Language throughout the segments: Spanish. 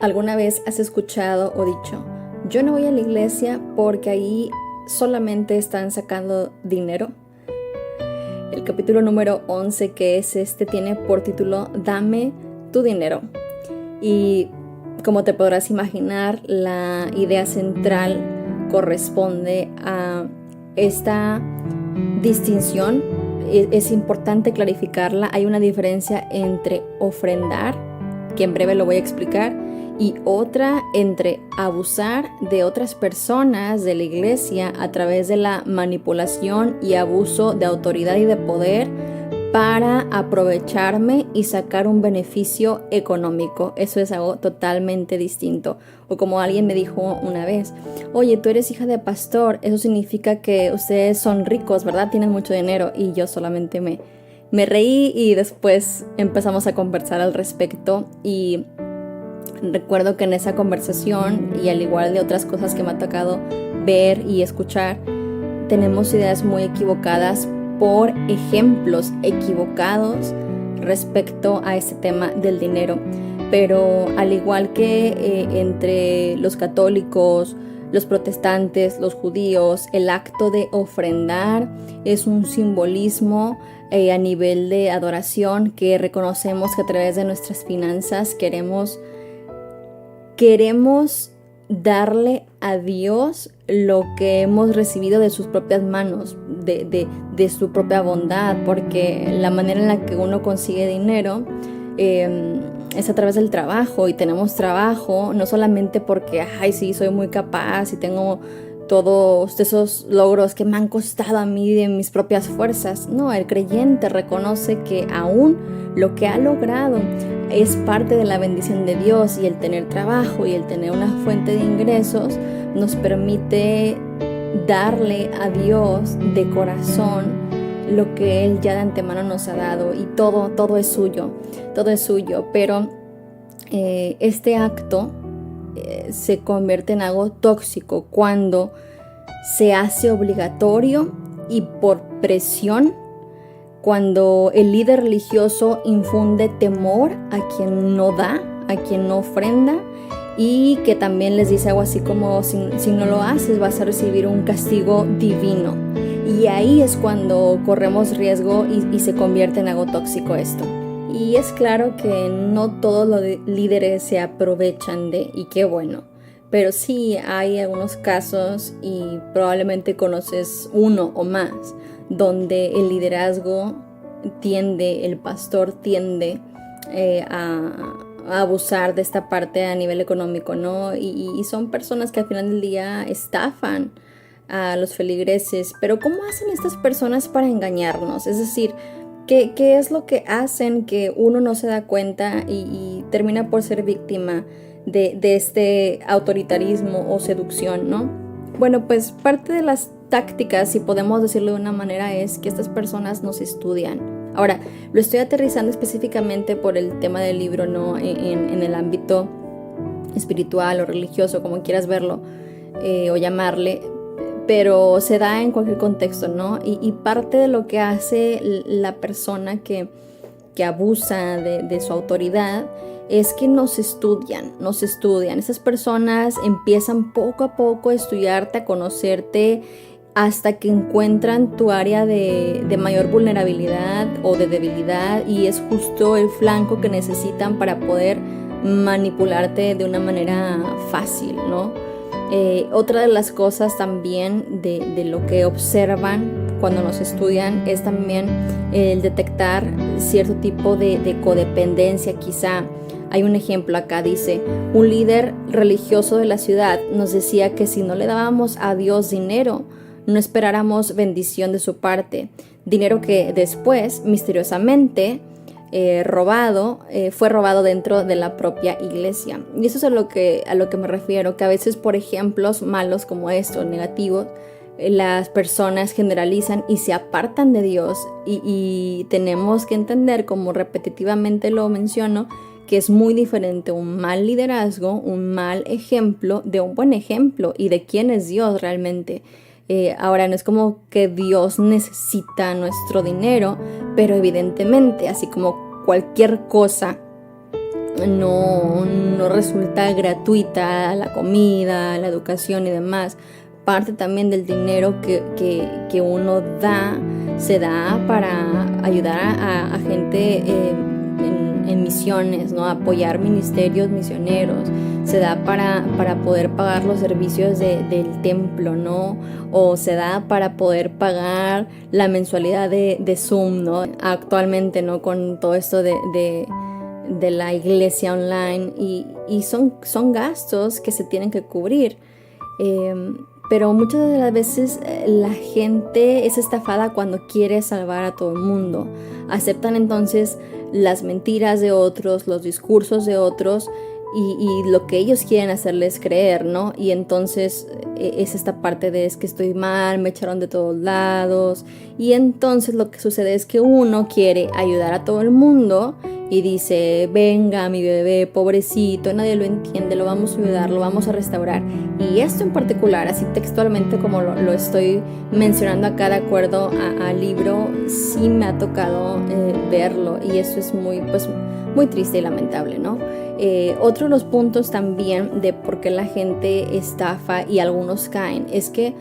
¿Alguna vez has escuchado o dicho, yo no voy a la iglesia porque ahí solamente están sacando dinero? El capítulo número 11, que es este, tiene por título Dame tu dinero. Y como te podrás imaginar, la idea central corresponde a esta distinción. Es importante clarificarla. Hay una diferencia entre ofrendar, que en breve lo voy a explicar, y otra entre abusar de otras personas de la iglesia a través de la manipulación y abuso de autoridad y de poder para aprovecharme y sacar un beneficio económico. Eso es algo totalmente distinto. O como alguien me dijo una vez, oye, tú eres hija de pastor, eso significa que ustedes son ricos, ¿verdad? Tienen mucho dinero. Y yo solamente me reí y después empezamos a conversar al respecto. Y recuerdo que en esa conversación, y al igual de otras cosas que me ha tocado ver y escuchar, tenemos ideas muy equivocadas por ejemplos equivocados respecto a este tema del dinero. Pero al igual que entre los católicos, los protestantes, los judíos, el acto de ofrendar es un simbolismo a nivel de adoración, que reconocemos que a través de nuestras finanzas queremos darle a Dios lo que hemos recibido de sus propias manos, de su propia bondad, porque la manera en la que uno consigue dinero es a través del trabajo, y tenemos trabajo no solamente porque, ay, sí, soy muy capaz y tengo todos esos logros que me han costado a mí de mis propias fuerzas. No, el creyente reconoce que aún lo que ha logrado es parte de la bendición de Dios, y el tener trabajo y el tener una fuente de ingresos nos permite darle a Dios de corazón lo que Él ya de antemano nos ha dado, y todo es suyo, pero este acto se convierte en algo tóxico cuando se hace obligatorio y por presión, cuando el líder religioso infunde temor a quien no da, a quien no ofrenda, y que también les dice algo así como, si no lo haces vas a recibir un castigo divino. Y ahí es cuando corremos riesgo y se convierte en algo tóxico esto. Y es claro que no todos los líderes se aprovechan y qué bueno. Pero sí hay algunos casos, y probablemente conoces uno o más, donde el liderazgo el pastor tiende a abusar de esta parte a nivel económico, ¿no? Y son personas que al final del día estafan a los feligreses. Pero ¿cómo hacen estas personas para engañarnos? Es decir, ¿qué es lo que hacen que uno no se da cuenta y termina por ser víctima de este autoritarismo o seducción, ¿no? Bueno, pues parte de las tácticas, si podemos decirlo de una manera, es que estas personas nos estudian. Ahora, lo estoy aterrizando específicamente por el tema del libro, ¿no? En el ámbito espiritual o religioso, como quieras verlo o llamarle, pero se da en cualquier contexto, ¿no? Y parte de lo que hace la persona que abusa de su autoridad es que nos estudian. Esas personas empiezan poco a poco a estudiarte, a conocerte, hasta que encuentran tu área de mayor vulnerabilidad o de debilidad, y es justo el flanco que necesitan para poder manipularte de una manera fácil, ¿no? Otra de las cosas también de lo que observan cuando nos estudian es también el detectar cierto tipo de codependencia. Quizá hay un ejemplo acá, dice, un líder religioso de la ciudad nos decía que si no le dábamos a Dios dinero, no esperáramos bendición de su parte, dinero que después misteriosamente fue robado dentro de la propia iglesia. Y eso es a lo que me refiero, que a veces por ejemplos malos como estos, negativos, las personas generalizan y se apartan de Dios, y tenemos que entender, como repetitivamente lo menciono, que es muy diferente un mal liderazgo, un mal ejemplo, de un buen ejemplo y de quién es Dios realmente. Ahora, no es como que Dios necesita nuestro dinero, pero evidentemente, así como cualquier cosa, no no resulta gratuita la comida, la educación y demás. Parte también del dinero que uno da, se da para ayudar a gente en misiones, ¿no? Apoyar ministerios misioneros, se da para poder pagar los servicios del templo, ¿no? O se da para poder pagar la mensualidad de Zoom, ¿no? Actualmente, ¿no? Con todo esto de la iglesia online y son gastos que se tienen que cubrir. Pero muchas de las veces la gente es estafada cuando quiere salvar a todo el mundo. Aceptan entonces las mentiras de otros, los discursos de otros y lo que ellos quieren hacerles creer, ¿no? Y entonces es esta parte de es que estoy mal, me echaron de todos lados. Y entonces lo que sucede es que uno quiere ayudar a todo el mundo y dice, venga mi bebé, pobrecito, nadie lo entiende, lo vamos a ayudar, lo vamos a restaurar. Y esto en particular, así textualmente como lo estoy mencionando acá de acuerdo al libro, sí me ha tocado verlo y eso es muy triste y lamentable, ¿no? Otro de los puntos también de por qué la gente estafa y algunos caen es que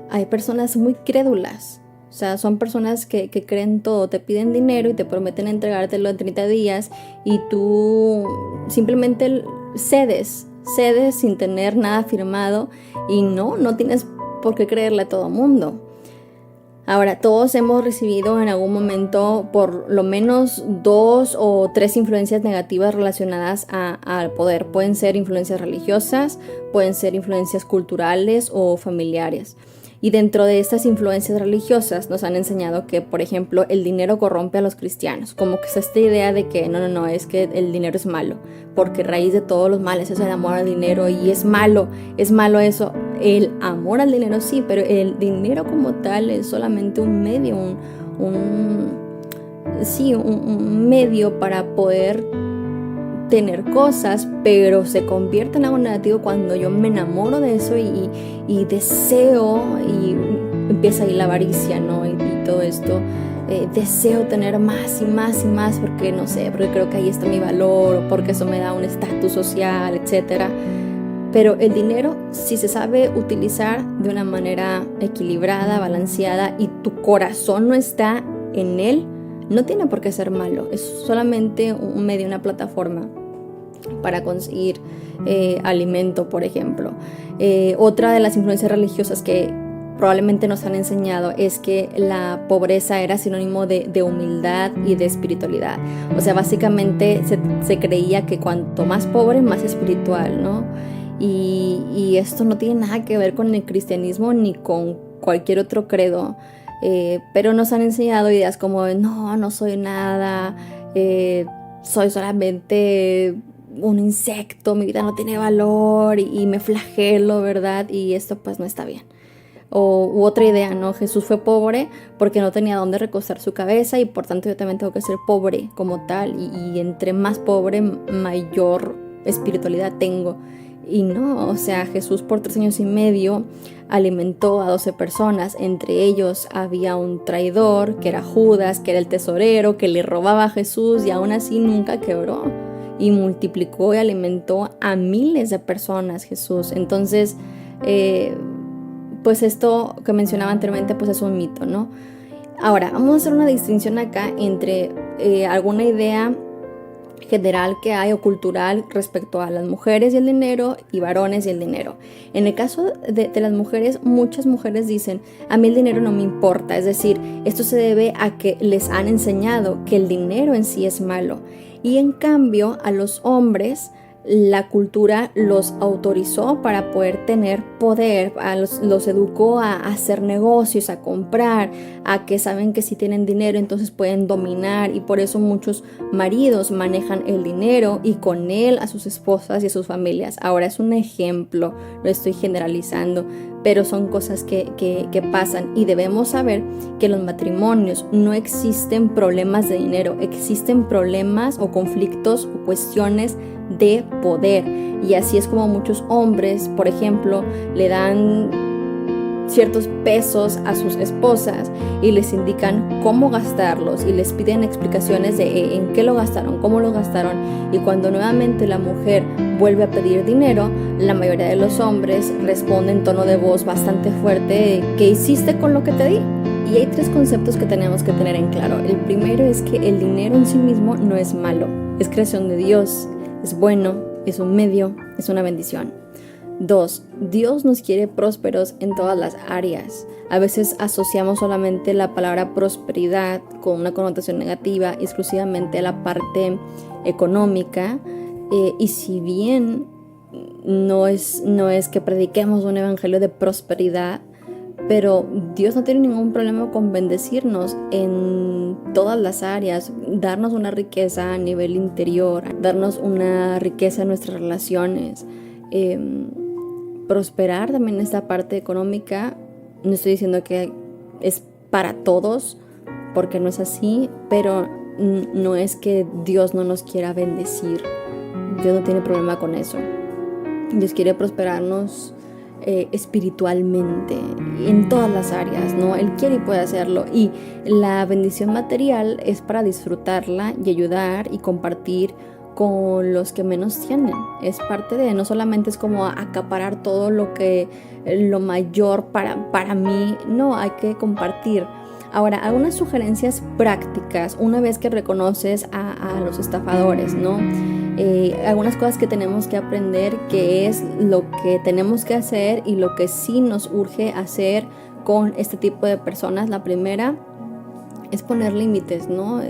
hay personas muy crédulas. O sea, son personas que creen todo, te piden dinero y te prometen entregártelo en 30 días y tú simplemente cedes sin tener nada firmado y no tienes por qué creerle a todo mundo. Ahora, todos hemos recibido en algún momento por lo menos 2 o 3 influencias negativas relacionadas al poder. Pueden ser influencias religiosas, pueden ser influencias culturales o familiares. Y dentro de estas influencias religiosas nos han enseñado que, por ejemplo, el dinero corrompe a los cristianos. Como que es esta idea de que no, es que el dinero es malo, porque raíz de todos los males es el amor al dinero y es malo eso. El amor al dinero sí, pero el dinero como tal es solamente un medio, un medio para poder tener cosas, pero se convierte en algo negativo cuando yo me enamoro de eso y deseo y empieza ahí la avaricia, ¿no? Y todo esto, deseo tener más y más y más porque no sé, porque creo que ahí está mi valor o porque eso me da un estatus social, etcétera. Pero el dinero, si se sabe utilizar de una manera equilibrada, balanceada y tu corazón no está en él, no tiene por qué ser malo, es solamente un medio, una plataforma para conseguir alimento, por ejemplo. Otra de las influencias religiosas que probablemente nos han enseñado es que la pobreza era sinónimo de humildad y de espiritualidad. O sea, básicamente se creía que cuanto más pobre, más espiritual, ¿no? Y esto no tiene nada que ver con el cristianismo ni con cualquier otro credo. Pero nos han enseñado ideas como no soy nada, soy solamente un insecto, mi vida no tiene valor y me flagelo, ¿verdad? Y esto pues no está bien. U otra idea, ¿no? Jesús fue pobre porque no tenía dónde recostar su cabeza y por tanto yo también tengo que ser pobre como tal y entre más pobre mayor espiritualidad tengo. Y no, o sea, Jesús por 3 años y medio alimentó a 12 personas, entre ellos había un traidor que era Judas, que era el tesorero, que le robaba a Jesús y aún así nunca quebró y multiplicó y alimentó a miles de personas Jesús. Entonces, pues esto que mencionaba anteriormente pues es un mito, ¿no? Ahora, vamos a hacer una distinción acá entre alguna idea general que hay o cultural respecto a las mujeres y el dinero y varones y el dinero. En el caso de las mujeres, muchas mujeres dicen, a mí el dinero no me importa, es decir, esto se debe a que les han enseñado que el dinero en sí es malo. Y en cambio, a los hombres, la cultura los autorizó para poder tener poder, los educó a hacer negocios, a comprar, a que saben que si tienen dinero entonces pueden dominar y por eso muchos maridos manejan el dinero y con él a sus esposas y a sus familias. Ahora es un ejemplo, lo estoy generalizando, pero son cosas que pasan y debemos saber que en los matrimonios no existen problemas de dinero, existen problemas o conflictos o cuestiones de poder y así es como muchos hombres, por ejemplo, le dan ciertos pesos a sus esposas y les indican cómo gastarlos y les piden explicaciones de en qué lo gastaron, cómo lo gastaron, y cuando nuevamente la mujer vuelve a pedir dinero, la mayoría de los hombres responden en tono de voz bastante fuerte: ¿qué hiciste con lo que te di? Y hay 3 conceptos que tenemos que tener en claro. El primero es que el dinero en sí mismo no es malo, es creación de Dios, es bueno, es un medio, es una bendición. 2. Dios nos quiere prósperos en todas las áreas. A veces asociamos solamente la palabra prosperidad con una connotación negativa exclusivamente a la parte económica, y si bien no es que prediquemos un evangelio de prosperidad, pero Dios no tiene ningún problema con bendecirnos en todas las áreas, darnos una riqueza a nivel interior, darnos una riqueza en nuestras relaciones, prosperar también esta parte económica. No estoy diciendo que es para todos, porque no es así, pero no es que Dios no nos quiera bendecir. Dios no tiene problema con eso. Dios quiere prosperarnos espiritualmente en todas las áreas, ¿no? Él quiere y puede hacerlo, y la bendición material es para disfrutarla y ayudar y compartir con los que menos tienen. Es parte de, no solamente es como acaparar todo lo mayor para mí, no, hay que compartir. Ahora, algunas sugerencias prácticas una vez que reconoces a los estafadores, ¿no? Algunas cosas que tenemos que aprender, que es lo que tenemos que hacer y lo que sí nos urge hacer con este tipo de personas. La primera es poner límites, ¿no?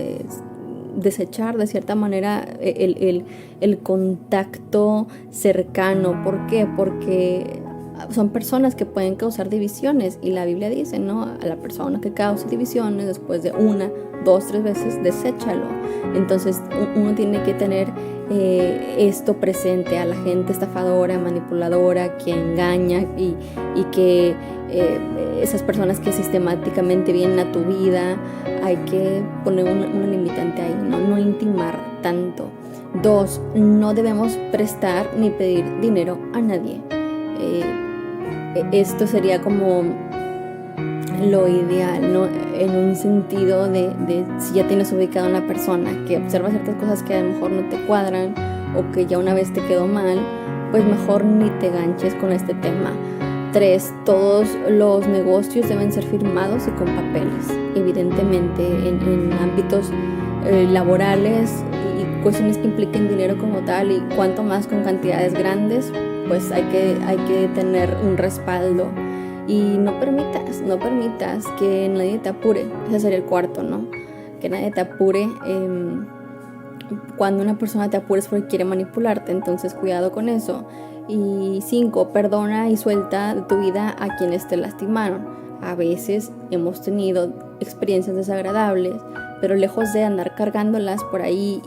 Desechar de cierta manera el contacto cercano. ¿Por qué? Porque son personas que pueden causar divisiones, y la Biblia dice, ¿no? A la persona que cause divisiones después de 1, 2, 3 veces, deséchalo. Entonces uno tiene que tener esto presente: a la gente estafadora, manipuladora, que engaña, y que esas personas que sistemáticamente vienen a tu vida, hay que poner una limitante ahí, no intimar tanto. 2, no debemos prestar ni pedir dinero a nadie. Esto sería como lo ideal, ¿no? En un sentido de si ya tienes ubicado a una persona que observa ciertas cosas que a lo mejor no te cuadran, o que ya una vez te quedó mal, pues mejor ni te ganches con este tema. 3, todos los negocios deben ser firmados y con papeles, evidentemente en ámbitos laborales y cuestiones que impliquen dinero como tal, y cuanto más con cantidades grandes, pues hay que tener un respaldo. Y no permitas que nadie te apure. Ese sería el 4, ¿no? Que nadie te apure. Cuando una persona te apura es porque quiere manipularte, entonces cuidado con eso. Y 5, perdona y suelta de tu vida a quienes te lastimaron. A veces hemos tenido experiencias desagradables, pero lejos de andar cargándolas por ahí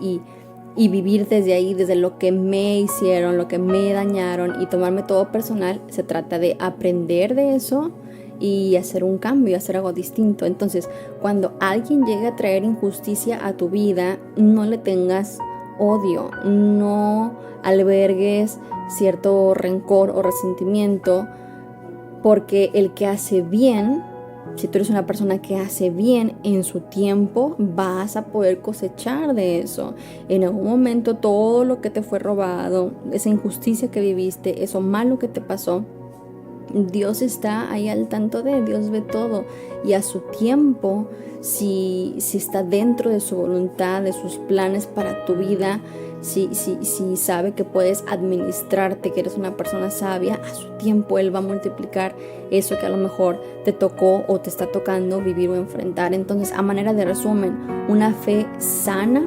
y vivir desde ahí, desde lo que me hicieron, lo que me dañaron, y tomarme todo personal, se trata de aprender de eso y hacer un cambio, hacer algo distinto. Entonces, cuando alguien llegue a traer injusticia a tu vida, no le tengas odio, no albergues cierto rencor o resentimiento, porque el que hace bien, si tú eres una persona que hace bien en su tiempo, vas a poder cosechar de eso. En algún momento todo lo que te fue robado, esa injusticia que viviste, eso malo que te pasó, Dios está ahí al tanto Dios ve todo, y a su tiempo, si está dentro de su voluntad, de sus planes para tu vida, si sabe que puedes administrarte, que eres una persona sabia, a su tiempo Él va a multiplicar eso que a lo mejor te tocó o te está tocando vivir o enfrentar. Entonces, a manera de resumen, una fe sana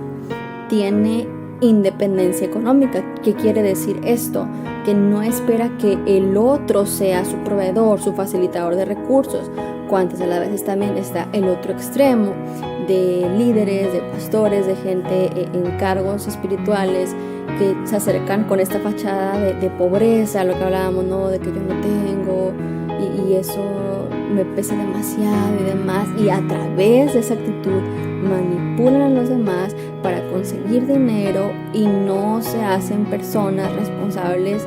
tiene independencia económica. ¿Qué quiere decir esto? Que no espera que el otro sea su proveedor, su facilitador de recursos. Cuantas a la veces también está el otro extremo de líderes, de pastores, de gente en cargos espirituales que se acercan con esta fachada de pobreza, lo que hablábamos, ¿no? De que yo no tengo y eso me pesa demasiado y demás, y a través de esa actitud manipulan a los demás para conseguir dinero y no se hacen personas responsables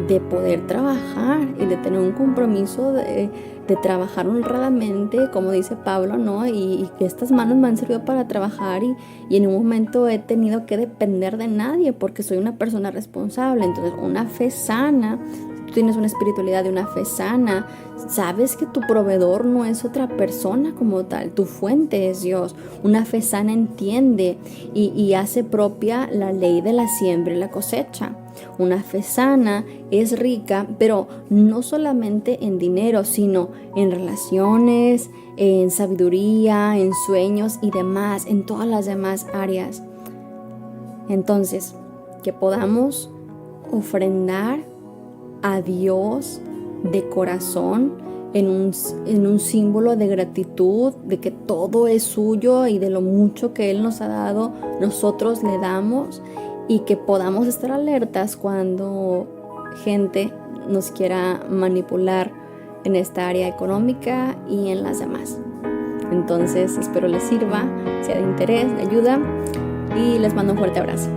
de poder trabajar y de tener un compromiso de de trabajar honradamente, como dice Pablo, ¿no? Y que estas manos me han servido para trabajar y en un momento he tenido que depender de nadie porque soy una persona responsable. Entonces, una fe sana, si tú tienes una espiritualidad de una fe sana, sabes que tu proveedor no es otra persona como tal, tu fuente es Dios. Una fe sana entiende y hace propia la ley de la siembra y la cosecha. Una fe sana es rica, pero no solamente en dinero, sino en relaciones, en sabiduría, en sueños y demás, en todas las demás áreas. Entonces, que podamos ofrendar a Dios de corazón en un símbolo de gratitud, de que todo es suyo y de lo mucho que Él nos ha dado, nosotros le damos, y que podamos estar alertas cuando gente nos quiera manipular en esta área económica y en las demás. Entonces espero les sirva, sea de interés, de ayuda, y les mando un fuerte abrazo.